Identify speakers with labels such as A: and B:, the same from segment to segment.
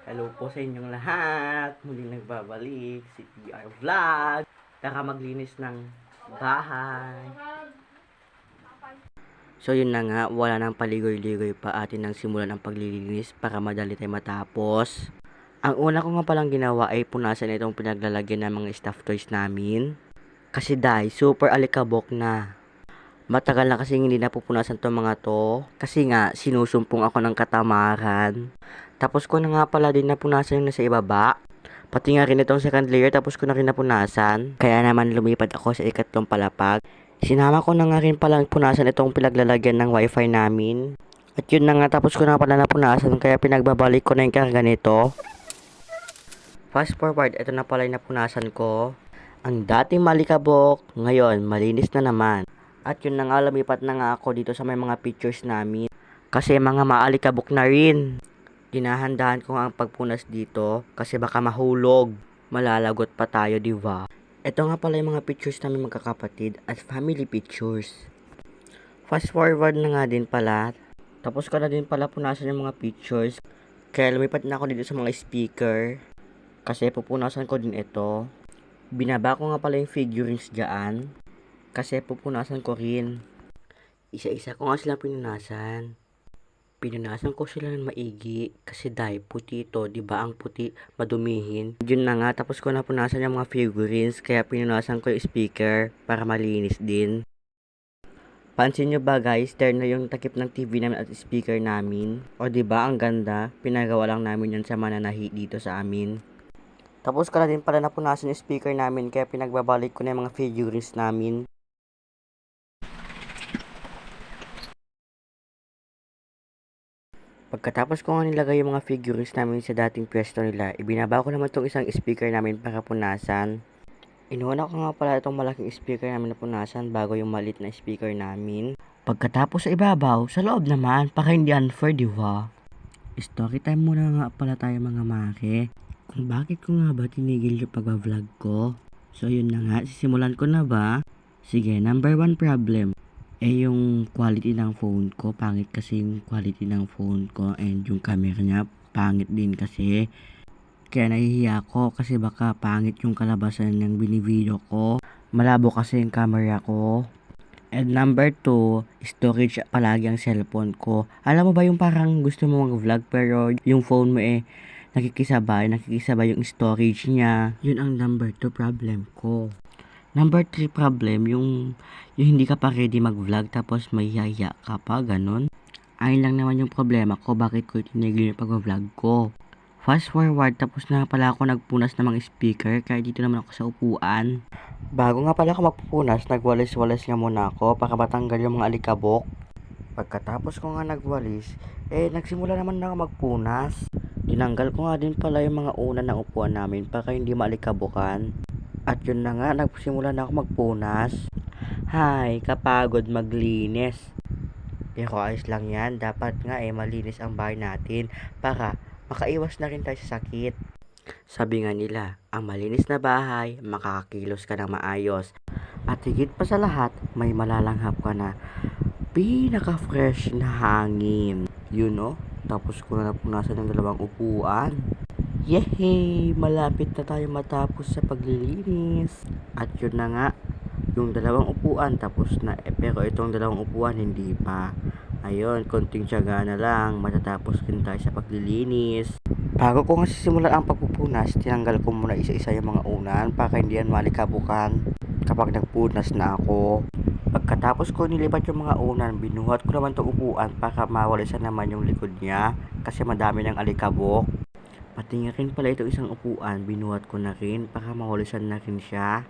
A: Hello po sa inyong lahat. Muling nagbabalik si TR Vlog. Tara maglinis ng bahay. So yun na nga, wala nang paligoy-ligoy pa atin nang simulan ang paglilinis para madali tayo matapos. Ang una ko nga palang ginawa ay punasan itong pinaglalagyan ng mga stuffed toys namin. Kasi dahil super alikabok na. Matagal na kasi hindi napupunasan tong mga to. Kasi nga, sinusumpong ako ng katamaran. Tapos ko na nga pala din napunasan yung nasa ibaba. Pati nga rin itong second layer tapos ko na rin napunasan. Kaya naman lumipat ako sa ikatlong palapag. Sinama ko na nga rin palang punasan itong pinaglalagyan ng wifi namin. At yun na nga tapos ko na pala napunasan kaya pinagbabalik ko na yung karga nito. Fast forward, ito na pala yung napunasan ko. Ang dating malikabok, ngayon malinis na naman. At yun na nga, lumipat na nga ako dito sa may mga pictures namin. Kasi mga maalikabok na rin. Dinahandahan ko nga ang pagpunas dito kasi baka mahulog. Malalagot pa tayo, di ba? Ito nga pala yung mga pictures namin magkakapatid at family pictures. Fast forward na nga din pala. Tapos ko na din pala punasan yung mga pictures. Kaya lumipat na ako dito sa mga speaker. Kasi pupunasan ko din ito. Binaba ko nga pala yung figurines dyan. Kasi pupunasan ko rin. Isa-isa ko nga silang pinunasan. Pinunasan ko sila ng maigi. Kasi dahil puti ito, diba ang puti madumihin. Yun na nga, tapos ko na punasan yung mga figurines. Kaya pinunasan ko yung speaker para malinis din. Pansin nyo ba guys, na yung takip ng TV namin at speaker namin. O diba ang ganda, pinagawa lang namin yun sa mananahi dito sa amin. Tapos ko na din pala napunasan yung speaker namin kaya pinagbabalik ko na yung mga figurines namin. Pagkatapos ko nga nilagay yung mga figurines namin sa dating pwesto nila, ibinaba ko naman itong isang speaker namin para punasan. Inuuna ko nga pala itong malaking speaker namin na punasan bago yung maliit na speaker namin. Pagkatapos sa ibabaw, sa loob naman, para hindi unfair, di ba? Story time muna nga pala tayo mga maki. Kung bakit ko nga ba tinigil yung pag-vlog ko. So yun na nga, sisimulan ko na ba? Sige, number 1 problem. Yung quality ng phone ko, pangit kasi yung quality ng phone ko and yung camera niya, pangit din kasi. Kaya nahihiya ko kasi baka pangit yung kalabasan ng binivideo ko. Malabo kasi yung camera ko. And number 2, storage palagi ang cellphone ko. Alam mo ba yung parang gusto mo mag-vlog pero yung phone mo nakikisabay yung storage niya. Yun ang number 2 problem ko. Number 3 problem, yung hindi ka pa ready mag-vlog tapos mahihiya ka pa, ganun. Ayun lang naman yung problema ko, bakit ko tinigil yung pag-vlog ko. Fast forward, tapos na pala ako nagpunas ng mga speaker, kaya dito naman ako sa upuan. Bago nga pala ako magpupunas, nagwalis-walis nga muna ako para matanggal yung mga alikabok. Pagkatapos ko nga nagwalis, nagsimula naman na ako magpunas. Tinanggal ko nga din pala yung mga una ng upuan namin para hindi maalikabukan. At yun na nga, nagsimula na ako magpunas. Hay, kapagod maglinis. Pero ayos lang yan, dapat nga malinis ang bahay natin para makaiwas na rin tayo sa sakit. Sabi nga nila, ang malinis na bahay, makakakilos ka ng maayos. At higit pa sa lahat, may malalanghap ka na pinaka-fresh na hangin. Yun no? Tapos ko na napunasan ng 2 upuan. Yehey! Malapit na tayo matapos sa paglilinis. At yun na nga, yung 2 upuan tapos na. Pero itong 2 upuan hindi pa. Ayun, konting tiyaga na lang. Matatapos din tayo sa paglilinis. Bago ko nga sisimulan ang pagpupunas, tinanggal ko muna isa-isa yung mga unan para hindi yan malikabukan kapag nagpunas na ako. Pagkatapos ko nilipat yung mga unan, binuhat ko naman itong upuan para mawalisan naman yung likod niya kasi madami ng alikabok. Pati nga rin pala ito isang upuan, binuhat ko na rin para mawalisan na rin siya.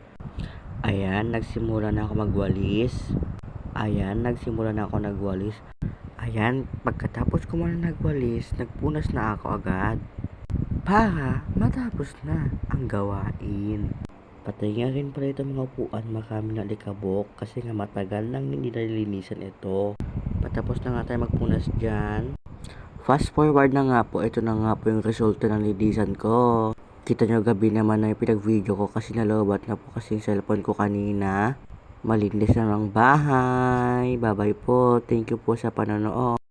A: Ayan, nagsimula na ako magwalis. Ayan, pagkatapos ko muna nagwalis, nagpunas na ako agad. Para matapos na ang gawain. Pati nga rin pala ito mga upuan, marami na alikabok kasi nga matagal nang hindi nalilinisan ito. Patapos na nga tayo magpunas dyan. Fast forward na nga po, ito na nga po yung resulta ng linisan ko. Kita nyo gabi naman na yung pinag-video ko kasi nalobat na po kasi yung cellphone ko kanina. Malinis na ng bahay. Bye bye po. Thank you po sa panonood.